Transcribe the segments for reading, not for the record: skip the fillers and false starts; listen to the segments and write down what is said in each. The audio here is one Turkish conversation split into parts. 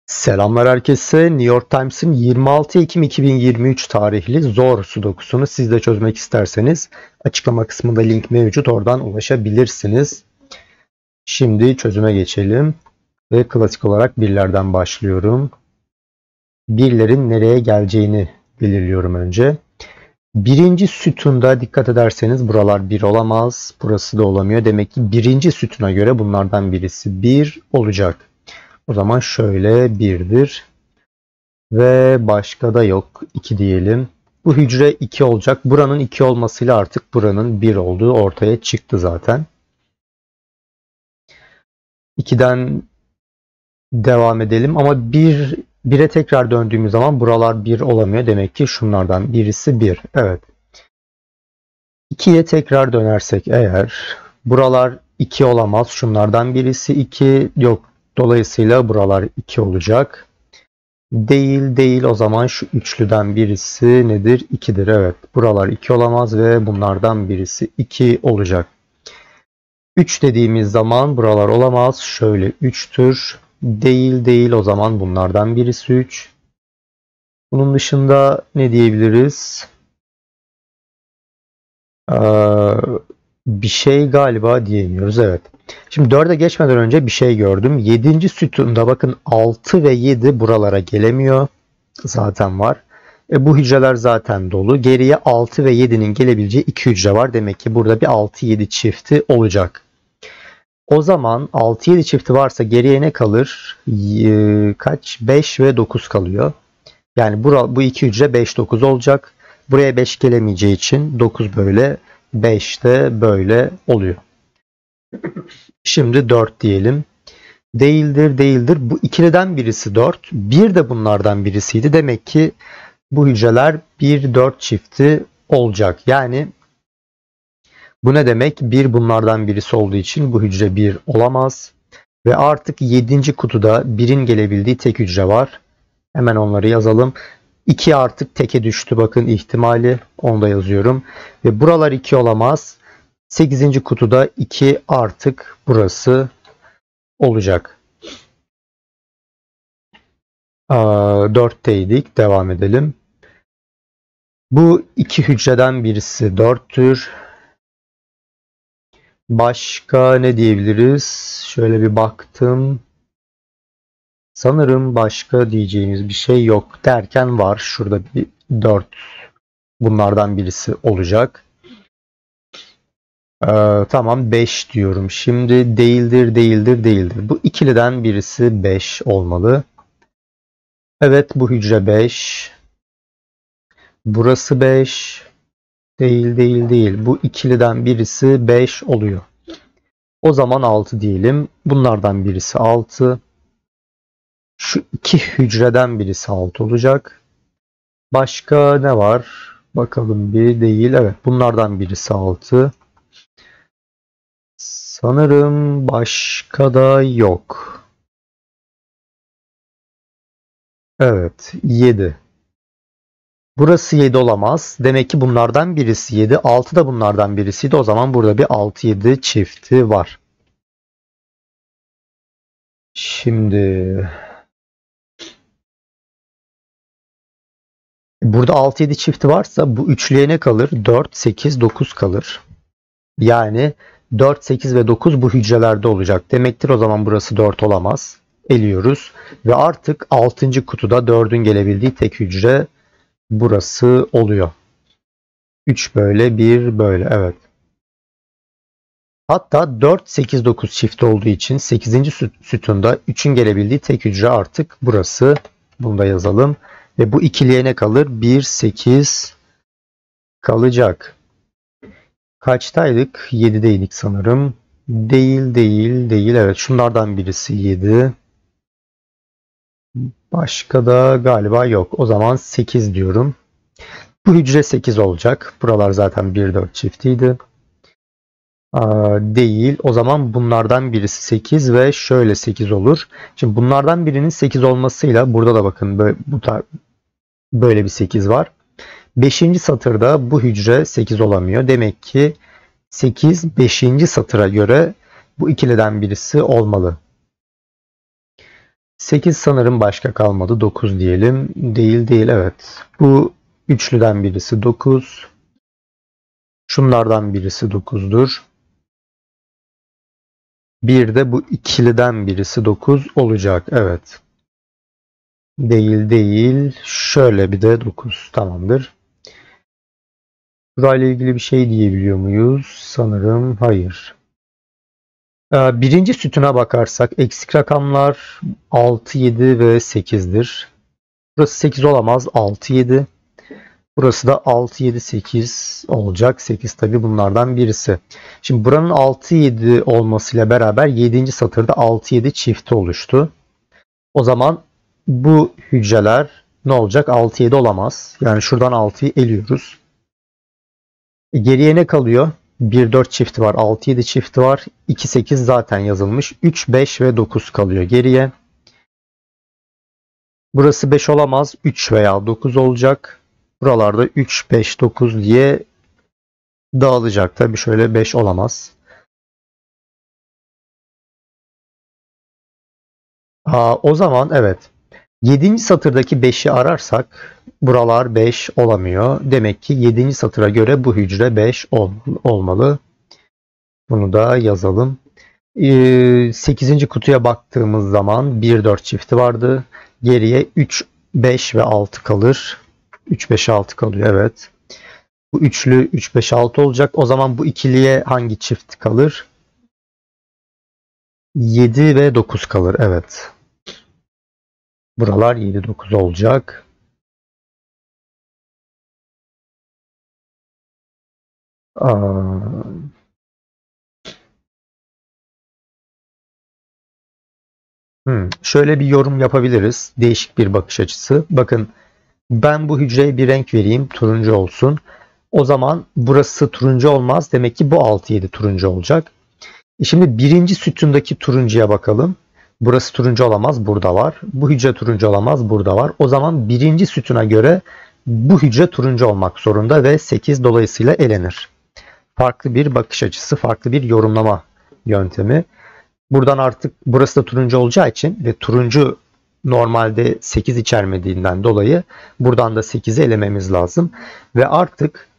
Selamlar herkese. New York Times'ın 26 Ekim 2023 tarihli zor sudokusunu siz de çözmek isterseniz açıklama kısmında link mevcut. Oradan ulaşabilirsiniz. Şimdi çözüme geçelim. Ve klasik olarak birlerden başlıyorum. Birlerin nereye geleceğini belirliyorum önce. Birinci sütunda dikkat ederseniz buralar 1 olamaz. Burası da olamıyor. Demek ki birinci sütuna göre bunlardan birisi 1 olacak. O zaman şöyle 1'dir. Ve başka da yok. 2 diyelim. Bu hücre 2 olacak. Buranın 2 olmasıyla artık buranın 1 olduğu ortaya çıktı zaten. 2'den devam edelim. Ama 1'e tekrar döndüğümüz zaman buralar 1 olamıyor. Demek ki şunlardan birisi 1. Evet. 2'ye tekrar dönersek eğer buralar 2 olamaz. Şunlardan birisi 2 yok. Dolayısıyla buralar 2 olacak. Değil o zaman şu üçlüden birisi nedir? 2'dir. Evet. Buralar 2 olamaz ve bunlardan birisi 2 olacak. 3 dediğimiz zaman buralar olamaz. Şöyle 3'tür. Değil o zaman bunlardan birisi 3. Bunun dışında ne diyebiliriz? Bir şey galiba diyemiyoruz. Evet. Şimdi 4'e geçmeden önce bir şey gördüm. 7. sütunda bakın 6 ve 7 buralara gelemiyor. Zaten var. Bu hücreler zaten dolu. Geriye 6 ve 7'nin gelebileceği 2 hücre var. Demek ki burada bir 6-7 çifti olacak. O zaman 6-7 çifti varsa geriye ne kalır? Kaç? 5 ve 9 kalıyor. Yani bu iki hücre 5-9 olacak. Buraya 5 gelemeyeceği için 9 böyle, 5 de böyle oluyor. Şimdi 4 diyelim. Değildir. Bu ikiliden birisi 4. Bir de bunlardan birisiydi. Demek ki bu hücreler 1-4 çifti olacak. Yani bu ne demek? 1 bunlardan birisi olduğu için bu hücre 1 olamaz. Ve artık 7. kutuda 1'in gelebildiği tek hücre var. Hemen onları yazalım. 2 artık teke düştü. Bakın ihtimali. Onu da yazıyorum. Ve buralar 2 olamaz. 8. kutuda 2 artık burası olacak. 4'teydik. Devam edelim. Bu iki hücreden birisi 4'tür. Başka ne diyebiliriz? Şöyle bir baktım. Sanırım başka diyeceğimiz bir şey yok derken var. Şurada bir 4 bunlardan birisi olacak. Tamam 5 diyorum. Şimdi değildir. Bu ikiliden birisi 5 olmalı. Evet bu hücre 5. Burası 5. Değil. Bu ikiliden birisi 5 oluyor. O zaman 6 diyelim. Bunlardan birisi 6. Şu iki hücreden birisi 6 olacak. Başka ne var? Bakalım bir değil. Evet bunlardan birisi 6. Sanırım başka da yok. Evet 7. Burası 7 olamaz. Demek ki bunlardan birisi 7. 6 da bunlardan birisiydi. O zaman burada bir 6-7 çifti var. Şimdi burada 6-7 çifti varsa bu üçlüye ne kalır? 4, 8, 9 kalır. Yani 4, 8 ve 9 bu hücrelerde olacak. Demektir o zaman burası 4 olamaz. Eliyoruz. Ve artık 6. kutuda 4'ün gelebildiği tek hücre burası oluyor. 3 böyle, 1 böyle. Evet. Hatta 4, 8, 9 çift olduğu için 8. sütunda 3'ün gelebildiği tek hücre artık burası. Bunu da yazalım. Ve bu ikiliye ne kalır? 1, 8 kalacak. Kaçtaydık? 7'deydik sanırım. Değil. Evet şunlardan birisi 7. Başka da galiba yok. O zaman 8 diyorum. Bu hücre 8 olacak. Buralar zaten 1-4 çiftiydi. Değil. O zaman bunlardan birisi 8 ve şöyle 8 olur. Şimdi bunlardan birinin 8 olmasıyla burada da bakın böyle bir 8 var. 5. satırda bu hücre 8 olamıyor. Demek ki 8 5. satıra göre bu ikiliden birisi olmalı. 8 sanırım başka kalmadı. 9 diyelim. Değil evet. Bu üçlüden birisi 9. Şunlardan birisi 9'dur. Bir de bu ikiliden birisi 9 olacak. Evet. Değil. Şöyle bir de 9. Tamamdır. Burayla ilgili bir şey diyebiliyor muyuz? Sanırım hayır. Birinci sütuna bakarsak eksik rakamlar 6, 7 ve 8'dir. Burası 8 olamaz. 6, 7. Burası da 6, 7, 8 olacak. 8 tabi bunlardan birisi. Şimdi buranın 6, 7 olmasıyla beraber 7. satırda 6, 7 çifti oluştu. O zaman bu hücreler ne olacak? 6, 7 olamaz. Yani şuradan 6'yı eliyoruz. Geriye ne kalıyor? 1, 4 çifti var. 6, 7 çifti var. 2, 8 zaten yazılmış. 3, 5 ve 9 kalıyor geriye. Burası 5 olamaz. 3 veya 9 olacak. Buralarda 3, 5, 9 diye dağılacak. Tabii şöyle 5 olamaz. O zaman evet. 7. satırdaki 5'i ararsak buralar 5 olamıyor. Demek ki 7. satıra göre bu hücre 5 olmalı. Bunu da yazalım. 8. kutuya baktığımız zaman 1, 4 çifti vardı. Geriye 3, 5 ve 6 kalır. 3, 5, 6 kalıyor evet. Bu üçlü 3, 5, 6 olacak. O zaman bu ikiliye hangi çift kalır? 7 ve 9 kalır. Evet. Buralar 7, 9 olacak. Şöyle bir yorum yapabiliriz. Değişik bir bakış açısı. Bakın ben bu hücreye bir renk vereyim. Turuncu olsun. O zaman burası turuncu olmaz. Demek ki bu 6, 7 turuncu olacak. Şimdi birinci sütundaki turuncuya bakalım. Burası turuncu olamaz. Burada var. Bu hücre turuncu olamaz. Burada var. O zaman birinci sütuna göre bu hücre turuncu olmak zorunda ve 8 dolayısıyla elenir. Farklı bir bakış açısı, farklı bir yorumlama yöntemi. Buradan artık burası da turuncu olacağı için ve turuncu normalde 8 içermediğinden dolayı buradan da 8'i elememiz lazım. Ve artık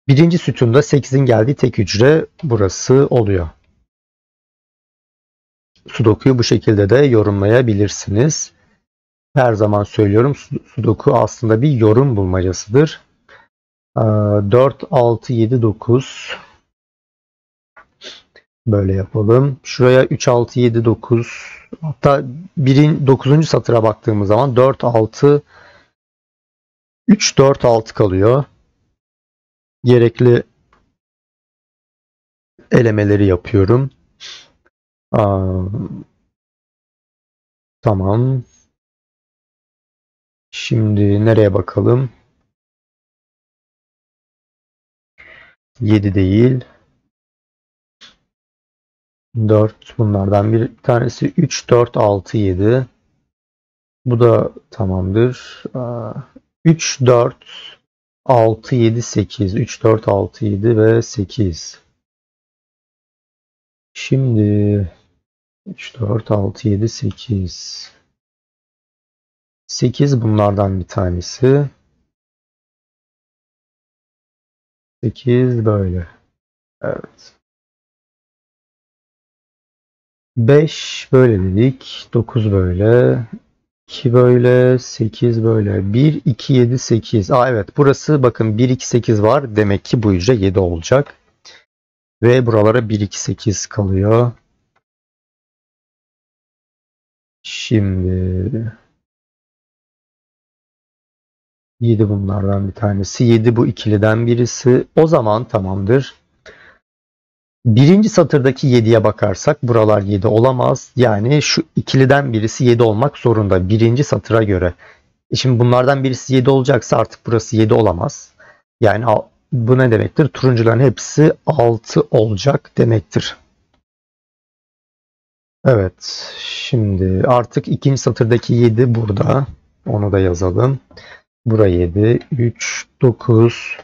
birinci sütunda 8'in geldiği tek hücre burası oluyor. Sudoku'yu bu şekilde de yorumlayabilirsiniz. Her zaman söylüyorum, Sudoku aslında bir yorum bulmacasıdır. 4, 6, 7, 9 böyle yapalım. Şuraya 3, 6, 7, 9 hatta 9. satıra baktığımız zaman 4, 6 3, 4, 6 kalıyor. Gerekli elemeleri yapıyorum. Tamam. Şimdi nereye bakalım? 7 değil. 4 bunlardan bir tanesi. 3, 4, 6, 7. Bu da tamamdır. 3, 4, 6, 7, 8. 3, 4, 6, 7 ve 8. Şimdi 3, 4, 6, 7, 8. 8 bunlardan bir tanesi. 8 böyle. Evet. 5 böyle dedik. 9 böyle. 2 böyle. 8 böyle. 1, 2, 7, 8. Evet burası bakın 1, 2, 8 var. Demek ki bu hücre 7 olacak. Ve buralara 1, 2, 8 kalıyor. Şimdi 7 bunlardan bir tanesi. 7 bu ikiliden birisi. O zaman tamamdır. Birinci satırdaki 7'ye bakarsak buralar 7 olamaz. Yani şu ikiliden birisi 7 olmak zorunda. Birinci satıra göre. Şimdi bunlardan birisi 7 olacaksa artık burası 7 olamaz. Yani bu ne demektir? Turuncuların hepsi 6 olacak demektir. Evet. Şimdi artık ikinci satırdaki 7 burada. Onu da yazalım. Buraya 7, 3, 9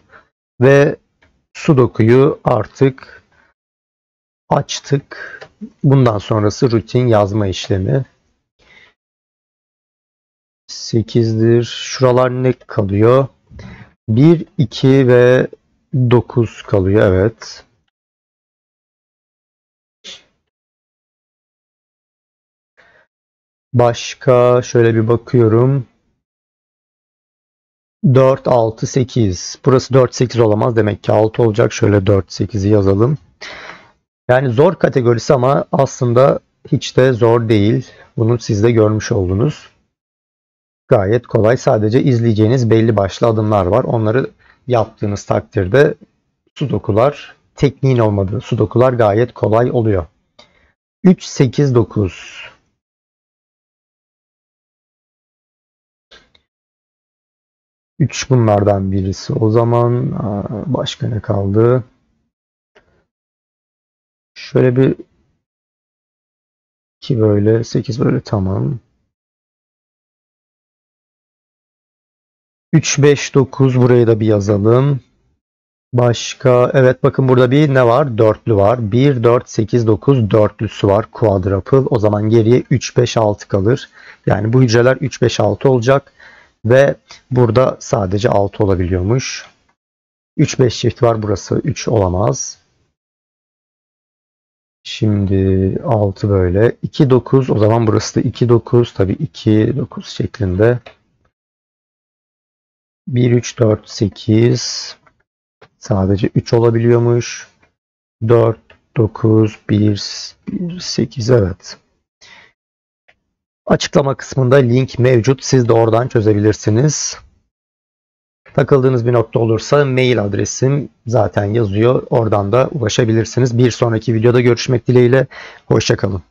ve Sudoku'yu artık açtık. Bundan sonrası rutin yazma işlemi. 8'dir. Şuralar ne kalıyor? 1, 2 ve 9 kalıyor. Evet. Başka şöyle bir bakıyorum. 4, 6, 8. Burası 4, 8 olamaz. Demek ki 6 olacak. Şöyle 4, 8'i yazalım. Yani zor kategorisi ama aslında hiç de zor değil. Bunu siz de görmüş oldunuz. Gayet kolay. Sadece izleyeceğiniz belli başlı adımlar var. Onları yaptığınız takdirde sudokular, tekniğin olmadığı sudokular gayet kolay oluyor. 3, 8, 9. 3 bunlardan birisi. O zaman başka ne kaldı? Şöyle bir 2 böyle, 8 böyle, tamam. 3, 5, 9 burayı da bir yazalım. Başka, evet bakın burada bir ne var? Dörtlü var. 1, 4, 8, 9 dörtlüsü var. Quadruple. O zaman geriye 3, 5, 6 kalır. Yani bu hücreler 3, 5, 6 olacak. Ve burada sadece 6 olabiliyormuş. 3, 5 çift var. Burası 3 olamaz. Şimdi 6 böyle. 2, 9. O zaman burası da 2, 9. Tabii 2, 9 şeklinde. 1, 3, 4, 8. Sadece 3 olabiliyormuş. 4, 9, 1, 8, evet. Açıklama kısmında link mevcut. Siz de oradan çözebilirsiniz. Takıldığınız bir nokta olursa mail adresim zaten yazıyor. Oradan da ulaşabilirsiniz. Bir sonraki videoda görüşmek dileğiyle. Hoşça kalın.